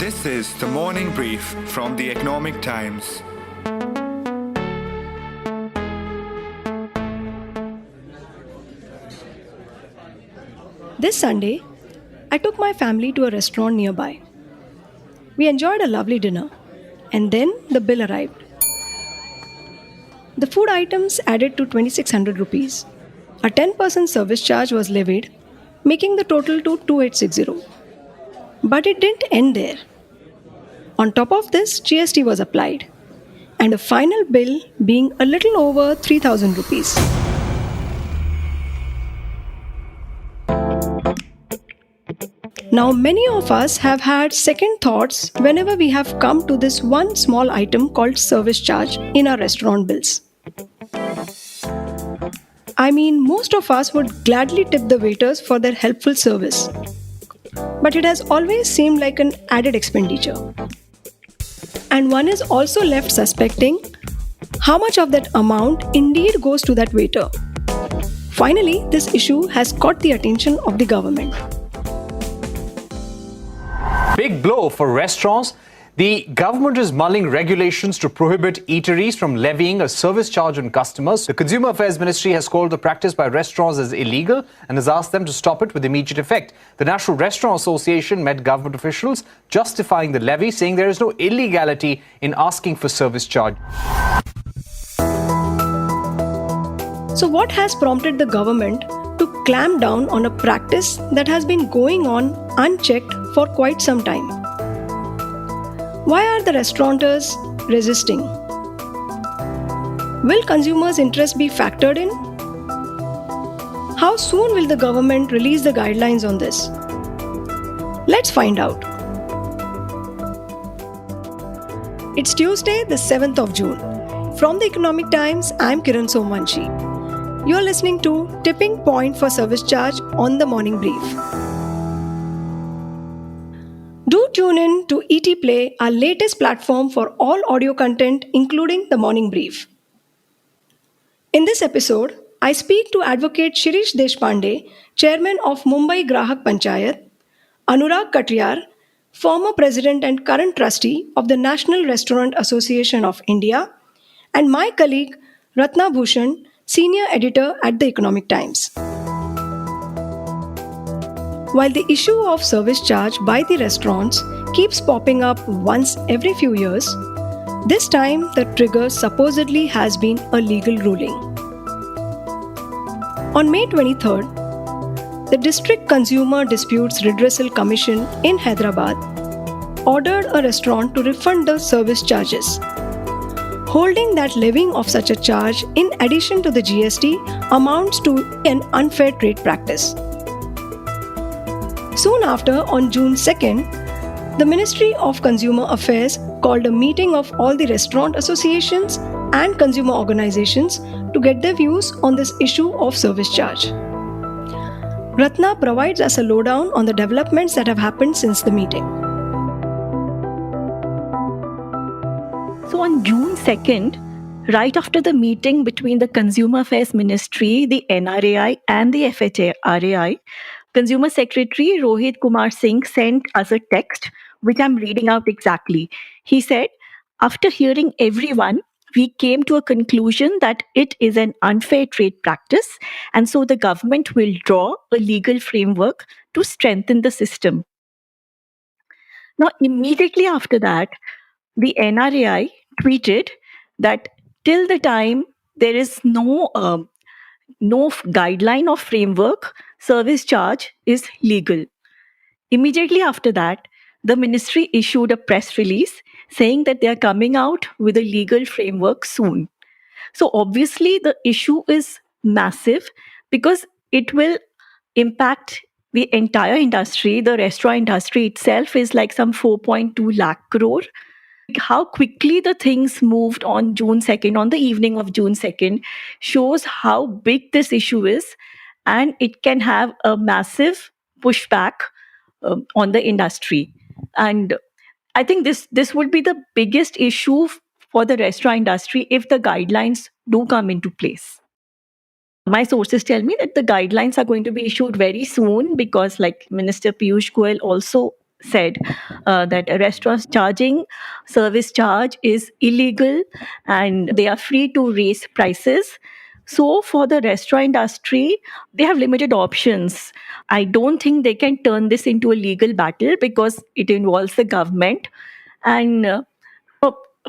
This is the morning brief from the Economic Times. This Sunday, I took my family to a restaurant nearby. We enjoyed a lovely dinner, and then the bill arrived. The food items added to 2600 rupees. A 10% service charge was levied, making the total to 2860. But it didn't end there. On top of this, GST was applied, and a final bill being a little over 3000 rupees. Now, many of us have had second thoughts whenever we have come to this one small item called service charge in our restaurant bills. I mean, most of us would gladly tip the waiters for their helpful service. But it has always seemed like an added expenditure. And one is also left suspecting how much of that amount indeed goes to that waiter. Finally, this issue has caught the attention of the government. Big blow for restaurants. The government is mulling regulations to prohibit eateries from levying a service charge on customers. The Consumer Affairs Ministry has called the practice by restaurants as illegal and has asked them to stop it with immediate effect. The National Restaurant Association met government officials justifying the levy, saying there is no illegality in asking for service charge. So, what has prompted the government to clamp down on a practice that has been going on unchecked for quite some time? Why are the restaurateurs resisting? Will consumers' interest be factored in? How soon will the government release the guidelines on this? Let's find out. It's Tuesday, the 7th of June. From the Economic Times, I'm Kiran Somvanshi. You're listening to Tipping Point for Service Charge on the Morning Brief. Do tune in to ET Play, our latest platform for all audio content, including the Morning Brief. In this episode, I speak to Advocate Shirish Deshpande, Chairman of Mumbai Grahak Panchayat, Anurag Katriar, former President and current Trustee of the National Restaurant Association of India, and my colleague Ratna Bhushan, Senior Editor at the Economic Times. While the issue of service charge by the restaurants keeps popping up once every few years, this time the trigger supposedly has been a legal ruling. On May 23rd, the District Consumer Disputes Redressal Commission in Hyderabad ordered a restaurant to refund the service charges, holding that levying of such a charge in addition to the GST amounts to an unfair trade practice. Soon after, on June 2nd, the Ministry of Consumer Affairs called a meeting of all the restaurant associations and consumer organizations to get their views on this issue of service charge. Ratna provides us a lowdown on the developments that have happened since the meeting. So on June 2nd, right after the meeting between the Consumer Affairs Ministry, the NRAI and the FHRAI, Consumer Secretary Rohit Kumar Singh sent us a text, which I'm reading out exactly. He said, after hearing everyone, we came to a conclusion that it is an unfair trade practice, and so the government will draw a legal framework to strengthen the system. Now, immediately after that, the NRAI tweeted that till the time there is no guideline or framework, service charge is legal. Immediately after that, the ministry issued a press release saying that they are coming out with a legal framework soon. So obviously the issue is massive because it will impact the entire industry. The restaurant industry itself is like some 4.2 lakh crore. How quickly the things moved on June 2nd, on the evening of June 2nd, shows how big this issue is, and it can have a massive pushback on the industry. And I think this would be the biggest issue for the restaurant industry if the guidelines do come into place. My sources tell me that the guidelines are going to be issued very soon because, like Minister Piyush Goyal also said that a restaurant charging service charge is illegal and they are free to raise prices. So, for the restaurant industry, they have limited options. I don't think they can turn this into a legal battle because it involves the government. And uh,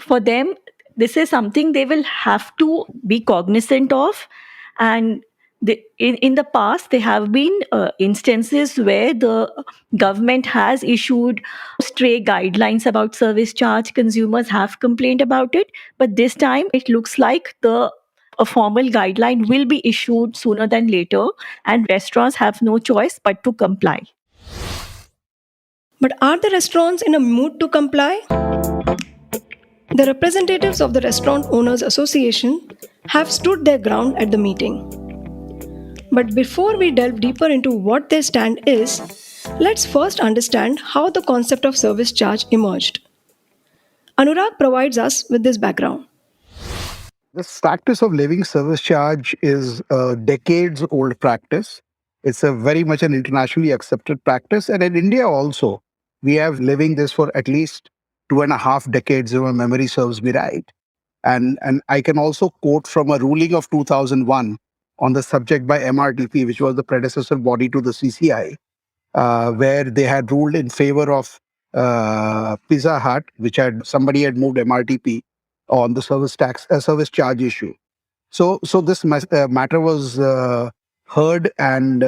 for them, this is something they will have to be cognizant of. And in the past, there have been instances where the government has issued stray guidelines about service charge. Consumers have complained about it, but this time it looks like a formal guideline will be issued sooner than later, and restaurants have no choice but to comply. But are the restaurants in a mood to comply? The representatives of the Restaurant Owners Association have stood their ground at the meeting. But before we delve deeper into what their stand is, let's first understand how the concept of service charge emerged. Anurag provides us with this background. This practice of levying service charge is a decades old practice. It's a very much an internationally accepted practice. And in India also, we have living this for at least 2.5 decades, if my memory serves me right. And I can also quote from a ruling of 2001 on the subject by MRTP, which was the predecessor body to the CCI, where they had ruled in favor of Pizza Hut, which had somebody had moved MRTP on the service charge issue. So this matter was heard and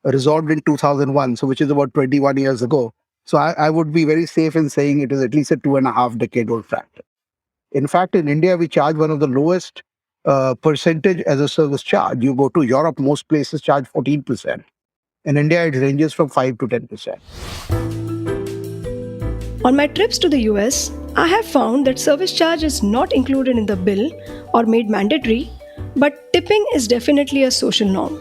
resolved in 2001, so which is about 21 years ago. So I would be very safe in saying it is at least a 2.5 decade old practice. In fact, in India, we charge one of the lowest percentage as a service charge. You go to Europe, most places charge 14%. In India, it ranges from 5 to 10%. On my trips to the US, I have found that service charge is not included in the bill or made mandatory, but tipping is definitely a social norm.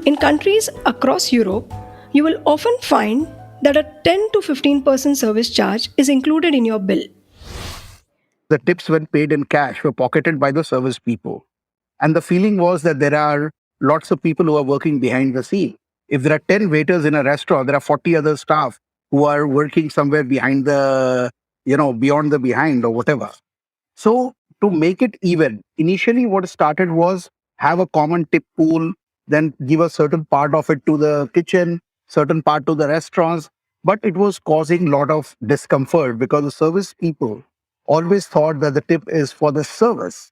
In countries across Europe, you will often find that a 10 to 15% service charge is included in your bill. The tips, when paid in cash, were pocketed by the service people. And the feeling was that there are lots of people who are working behind the scene. If there are 10 waiters in a restaurant, there are 40 other staff who are working somewhere behind beyond the behind or whatever. So to make it even, initially what started was have a common tip pool, then give a certain part of it to the kitchen, certain part to the restaurants. But it was causing a lot of discomfort because the service people always thought that the tip is for the service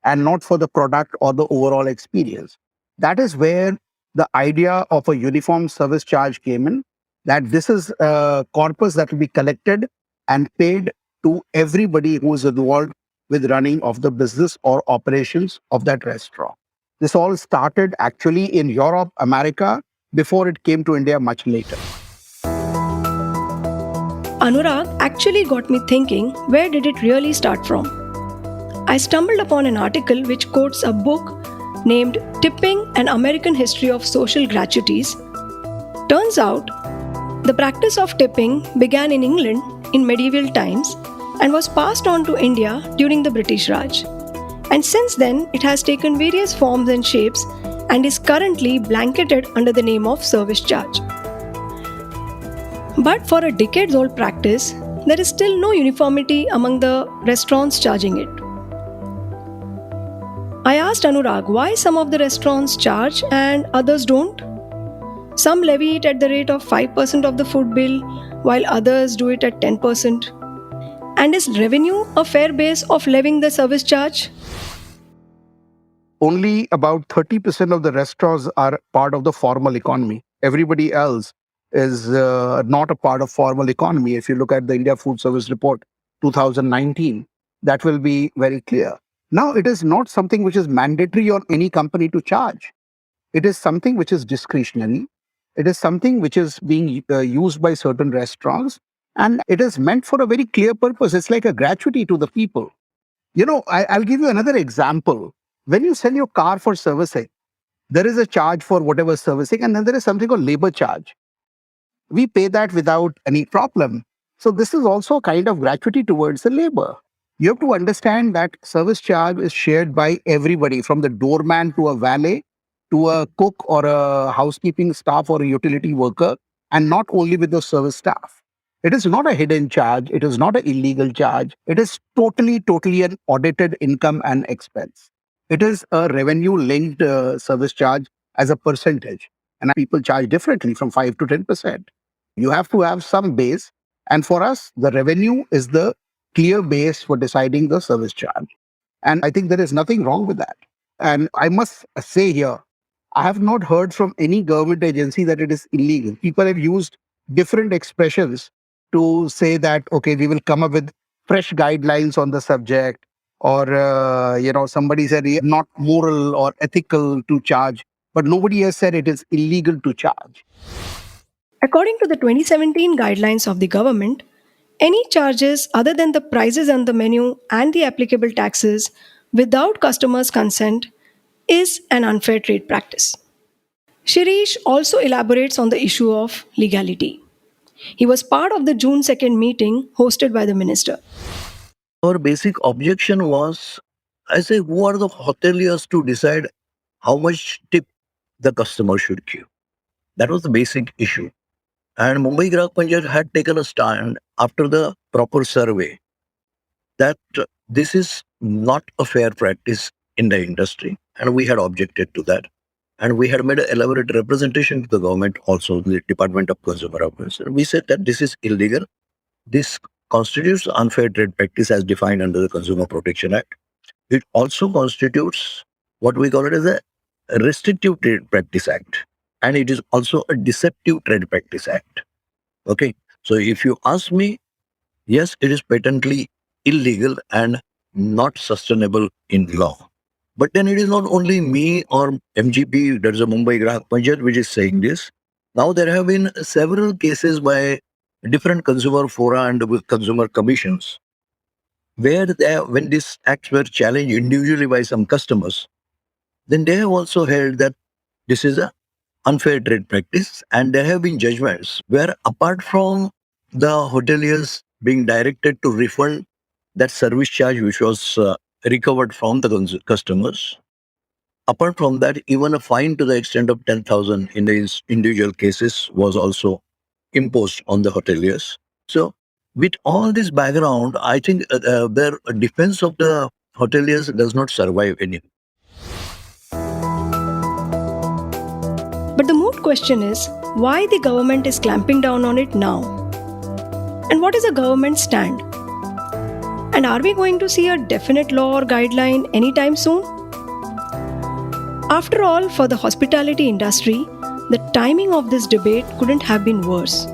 and not for the product or the overall experience. That is where the idea of a uniform service charge came in, that this is a corpus that will be collected and paid to everybody who is involved with running of the business or operations of that restaurant. This all started actually in Europe, America, before it came to India much later. Anurag actually got me thinking, where did it really start from? I stumbled upon an article which quotes a book named Tipping: An American History of Social Gratuities. Turns out, the practice of tipping began in England in medieval times and was passed on to India during the British Raj. And since then, it has taken various forms and shapes and is currently blanketed under the name of service charge. But for a decades-old practice, there is still no uniformity among the restaurants charging it. I asked Anurag why some of the restaurants charge and others don't. Some levy it at the rate of 5% of the food bill, while others do it at 10%. And is revenue a fair base of levying the service charge? Only about 30% of the restaurants are part of the formal economy. Everybody else is not a part of formal economy. If you look at the India Food Service Report 2019, that will be very clear. Now, it is not something which is mandatory on any company to charge. It is something which is discretionary. It is something which is being used by certain restaurants, and it is meant for a very clear purpose. It's like a gratuity to the people. I'll give you another example. When you sell your car for servicing, there is a charge for whatever servicing, and then there is something called labor charge. We pay that without any problem. So this is also a kind of gratuity towards the labor. You have to understand that service charge is shared by everybody, from the doorman to a valet, to a cook or a housekeeping staff or a utility worker. and not only with the service staff. It is not a hidden charge. It is not an illegal charge. It is totally an audited income and expense. It is a revenue linked service charge as a percentage. And people charge differently from 5 to 10%. You have to have some base. And for us, the revenue is the clear base for deciding the service charge. And I think there is nothing wrong with that. And I must say here, I have not heard from any government agency that it is illegal. People have used different expressions to say that, okay, we will come up with fresh guidelines on the subject, or, somebody said not moral or ethical to charge, but nobody has said it is illegal to charge. According to the 2017 guidelines of the government, any charges other than the prices on the menu and the applicable taxes without customers' consent is an unfair trade practice. Shirish also elaborates on the issue of legality. He was part of the June 2nd meeting hosted by the minister. Our basic objection was, I say, who are the hoteliers to decide how much tip the customer should give? That was the basic issue. And Mumbai Grahak Panchayat had taken a stand after the proper survey that this is not a fair practice in the industry. And we had objected to that. And we had made an elaborate representation to the government, also the Department of Consumer Affairs. And we said that this is illegal. This constitutes unfair trade practice as defined under the Consumer Protection Act. It also constitutes what we call it as a Restrictive Trade Practice Act. And it is also a Deceptive Trade Practice Act. Okay. So if you ask me, yes, it is patently illegal and not sustainable in law. But then it is not only me or MGP, that is a Mumbai Grahak Panchayat, which is saying this. Now there have been several cases by different consumer fora and with consumer commissions, where when these acts were challenged individually by some customers, then they have also held that this is a unfair trade practice, and there have been judgments where, apart from the hoteliers being directed to refund that service charge which was recovered from the customers, apart from that, even a fine to the extent of 10,000 in these individual cases was also imposed on the hoteliers. So, with all this background, I think their defense of the hoteliers does not survive any. But the moot question is why the government is clamping down on it now? And what is the government's stand? And are we going to see a definite law or guideline anytime soon? After all, for the hospitality industry, the timing of this debate couldn't have been worse.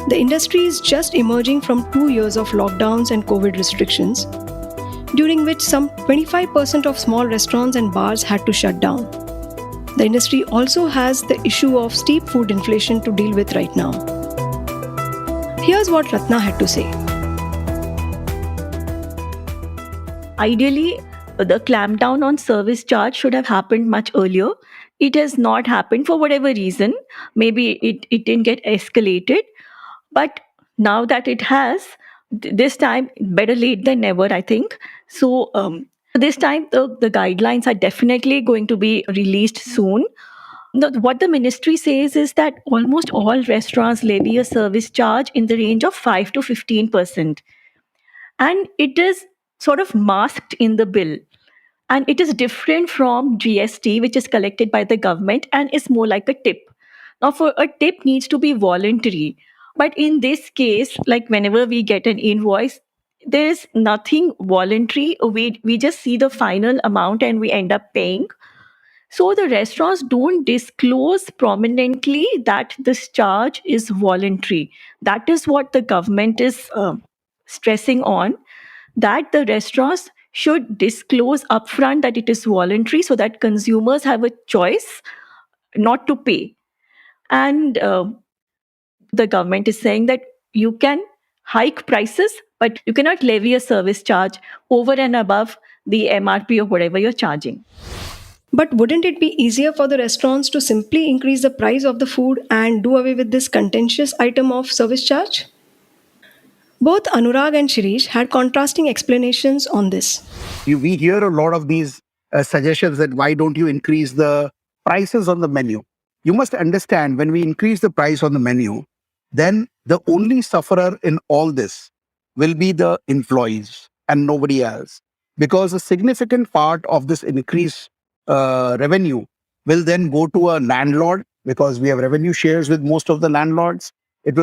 The industry is just emerging from 2 years of lockdowns and COVID restrictions, during which some 25% of small restaurants and bars had to shut down. The industry also has the issue of steep food inflation to deal with right now. Here's what Ratna had to say. Ideally, the clampdown on service charge should have happened much earlier. It has not happened for whatever reason. Maybe it didn't get escalated. But now that it has, this time, better late than never, I think. So this time, the guidelines are definitely going to be released soon. What the ministry says is that almost all restaurants levy a service charge in the range of 5 to 15%. And it is sort of masked in the bill. And it is different from GST, which is collected by the government and is more like a tip. Now, for a tip needs to be voluntary. But in this case, like whenever we get an invoice, there is nothing voluntary. We just see the final amount and we end up paying. So the restaurants don't disclose prominently that this charge is voluntary. That is what the government is stressing on, that the restaurants should disclose upfront that it is voluntary so that consumers have a choice not to pay. And the government is saying that you can hike prices, but you cannot levy a service charge over and above the MRP or whatever you're charging. But wouldn't it be easier for the restaurants to simply increase the price of the food and do away with this contentious item of service charge? Both Anurag and Shirish had contrasting explanations on this. We hear a lot of these suggestions that why don't you increase the prices on the menu? You must understand, when we increase the price on the menu, then the only sufferer in all this will be the employees and nobody else. Because a significant part of this increased revenue will then go to a landlord, because we have revenue shares with most of the landlords.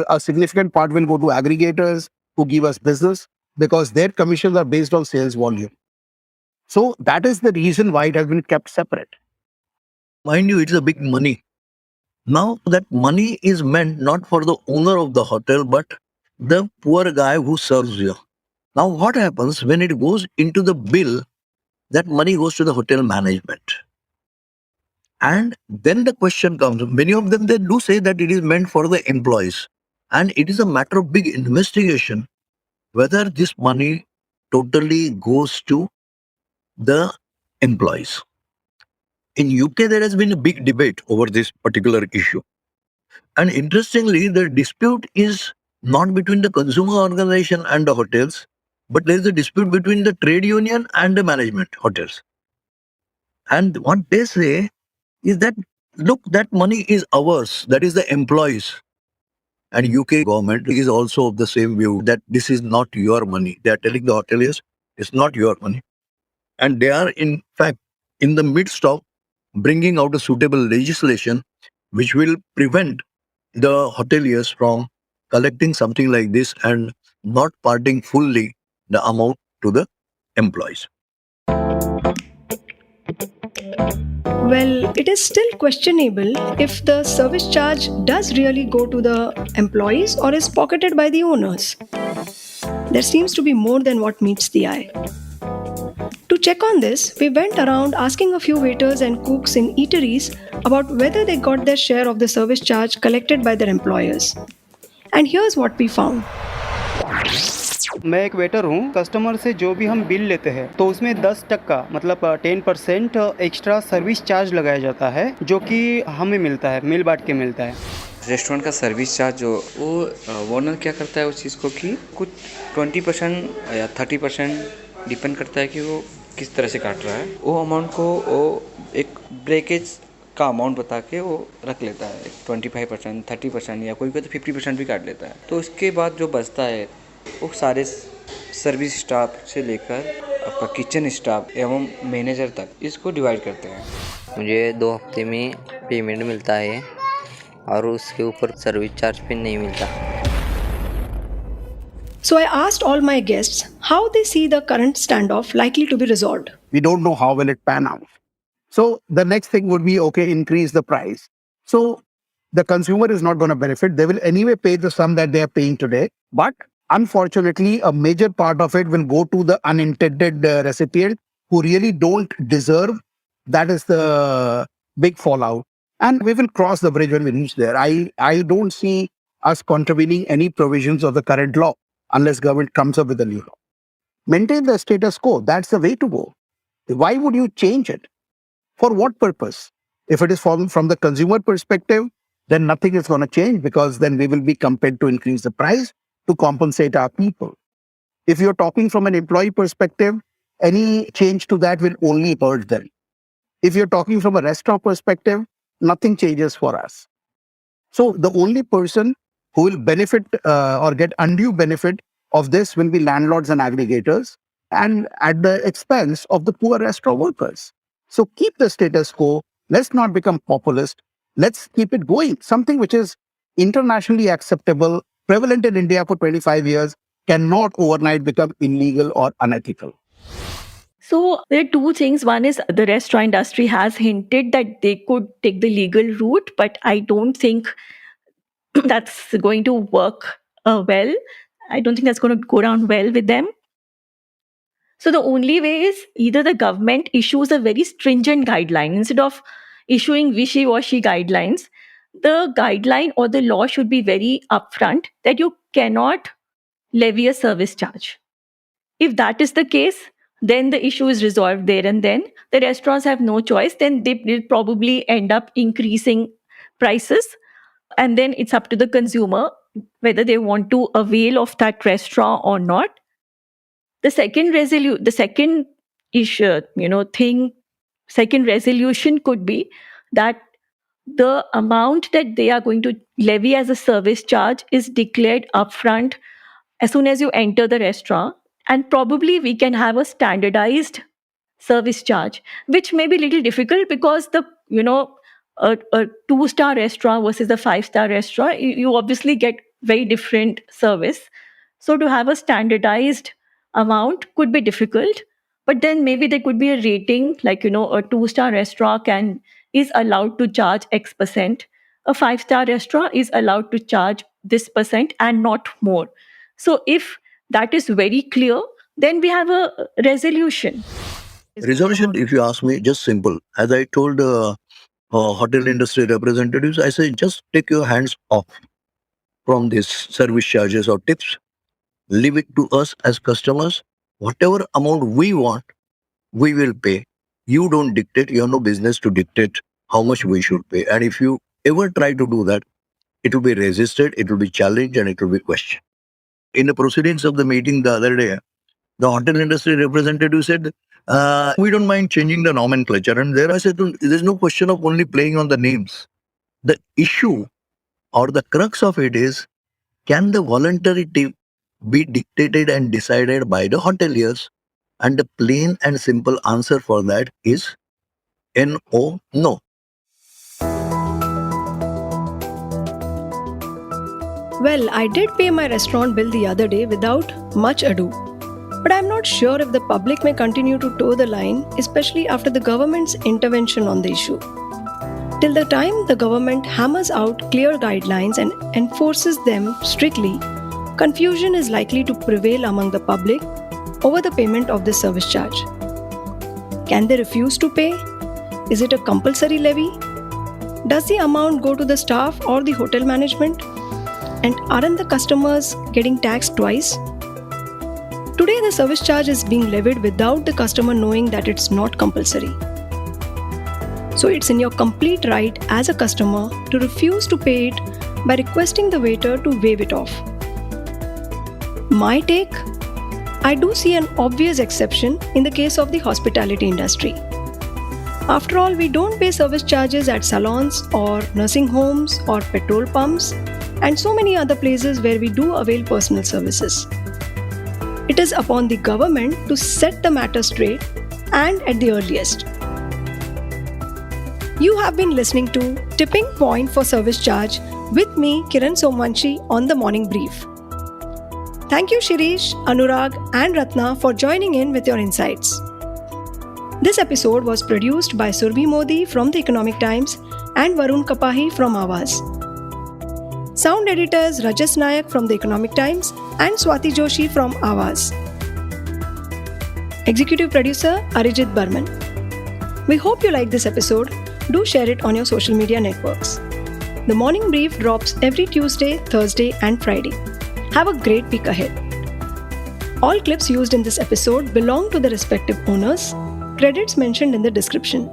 A significant part will go to aggregators who give us business, because their commissions are based on sales volume. So that is the reason why it has been kept separate. Mind you, it's a big money. Now that money is meant not for the owner of the hotel, but the poor guy who serves you. Now what happens when it goes into the bill? That money goes to the hotel management. And then the question comes, many of them, they do say that it is meant for the employees. And it is a matter of big investigation whether this money totally goes to the employees. In UK, there has been a big debate over this particular issue. And interestingly, the dispute is not between the consumer organization and the hotels, but there is a dispute between the trade union and the management hotels. And what they say is that, look, that money is ours, that is the employees. And UK government is also of the same view that this is not your money. They are telling the hoteliers, it's not your money. And they are in fact in the midst of bringing out a suitable legislation which will prevent the hoteliers from collecting something like this and not parting fully the amount to the employees. Well, it is still questionable if the service charge does really go to the employees or is pocketed by the owners. There seems to be more than what meets the eye. To check on this, we went around asking a few waiters and cooks in eateries about whether they got their share of the service charge collected by their employers. And here's what we found. मैं एक waiter हूँ। Customer से जो भी हम bill लेते हैं तो उसमें 10% मतलब 10% एक्स्ट्रा सर्विस चार्ज लगाया जाता है, जो कि हमें मिलता है, मिल बांट के मिलता है। रेस्टोरेंट का सर्विस चार्ज जो वो ओनर क्या करता है उस चीज़ को कि कुछ 20% या 30% डिपेंड करता है कि वो किस तरह से काट रहा है। वो अमाउंट को वो एक ब्रेकेज का अमाउंट बता के वो रख लेता है, 25%, 30% या कोई तो 50% भी काट लेता है। तो उसके बाद जो बचता है वो सारे सर्विस स्टाफ से लेकर आपका किचन स्टाफ एवं मैनेजर तक इसको डिवाइड करते हैं। मुझे 2 हफ्ते में पेमेंट मिलता है और उसके ऊपर सर्विस चार्ज भी नहीं मिलता। So I asked all my guests how they see the current standoff likely to be resolved. We don't know how will it pan out. So the next thing would be, okay, increase the price. So the consumer is not going to benefit. They will anyway pay the sum that they are paying today. But unfortunately, a major part of it will go to the unintended recipient who really don't deserve. That is the big fallout. And we will cross the bridge when we reach there. I don't see us contravening any provisions of the current law unless government comes up with a new law. Maintain the status quo. That's the way to go. Why would you change it? For what purpose? If it is from the consumer perspective, then nothing is going to change, because then we will be compelled to increase the price to compensate our people. If you're talking from an employee perspective, any change to that will only hurt them. If you're talking from a restaurant perspective, nothing changes for us. So the only person who will benefit or get undue benefit of this will be landlords and aggregators, and at the expense of the poor restaurant workers. So keep the status quo. Let's not become populist. Let's keep it going. Something which is internationally acceptable, prevalent in India for 25 years, cannot overnight become illegal or unethical. So there are two things. One is the restaurant industry has hinted that they could take the legal route, but I don't think that's going to work well. I don't think that's going to go down well with them. So the only way is either the government issues a very stringent guideline instead of issuing wishy-washy guidelines. The guideline or the law should be very upfront that you cannot levy a service charge. If that is the case, then the issue is resolved there and then. The restaurants have no choice. Then they will probably end up increasing prices. And then it's up to the consumer whether they want to avail of that restaurant or not. The second second resolution could be that the amount that they are going to levy as a service charge is declared upfront as soon as you enter the restaurant. And probably we can have a standardized service charge, which may be a little difficult because a 2-star restaurant versus a 5-star restaurant, you obviously get very different service. So to have a standardized amount could be difficult, but then maybe there could be a rating, like, a 2-star restaurant is allowed to charge X percent. A 5-star restaurant is allowed to charge this percent and not more. So if that is very clear, then we have a resolution. Resolution, if you ask me, just simple. As I told hotel industry representatives, I say just take your hands off from these service charges or tips. Leave it to us as customers. Whatever amount we want, we will pay. You don't dictate. You have no business to dictate how much we should pay. And if you ever try to do that, it will be resisted, it will be challenged, and it will be questioned. In the proceedings of the meeting the other day, the hotel industry representative said, we don't mind changing the nomenclature. And there I said, there's no question of only playing on the names. The issue or the crux of it is, can the voluntary tip be dictated and decided by the hoteliers? And the plain and simple answer for that is no. Well, I did pay my restaurant bill the other day without much ado. But I'm not sure if the public may continue to toe the line, especially after the government's intervention on the issue. Till the time the government hammers out clear guidelines and enforces them strictly, confusion is likely to prevail among the public over the payment of this service charge. Can they refuse to pay? Is it a compulsory levy? Does the amount go to the staff or the hotel management? And aren't the customers getting taxed twice? Today, the service charge is being levied without the customer knowing that it's not compulsory. So it's in your complete right as a customer to refuse to pay it by requesting the waiter to waive it off. My take? I do see an obvious exception in the case of the hospitality industry. After all, we don't pay service charges at salons or nursing homes or petrol pumps and so many other places where we do avail personal services. It is upon the government to set the matter straight and at the earliest. You have been listening to Tipping Point for Service Charge with me, Kiran Somvanshi, on the Morning Brief. Thank you, Shirish, Anurag, and Ratna for joining in with your insights. This episode was produced by Surbhi Modi from The Economic Times and Varun Kapahi from Awaaz. Sound editors Rajas Nayak from The Economic Times and Swati Joshi from Awaaz. Executive producer Arijit Burman. We hope you like this episode. Do share it on your social media networks. The Morning Brief drops every Tuesday, Thursday, and Friday. Have a great week ahead. All clips used in this episode belong to the respective owners. Credits mentioned in the description.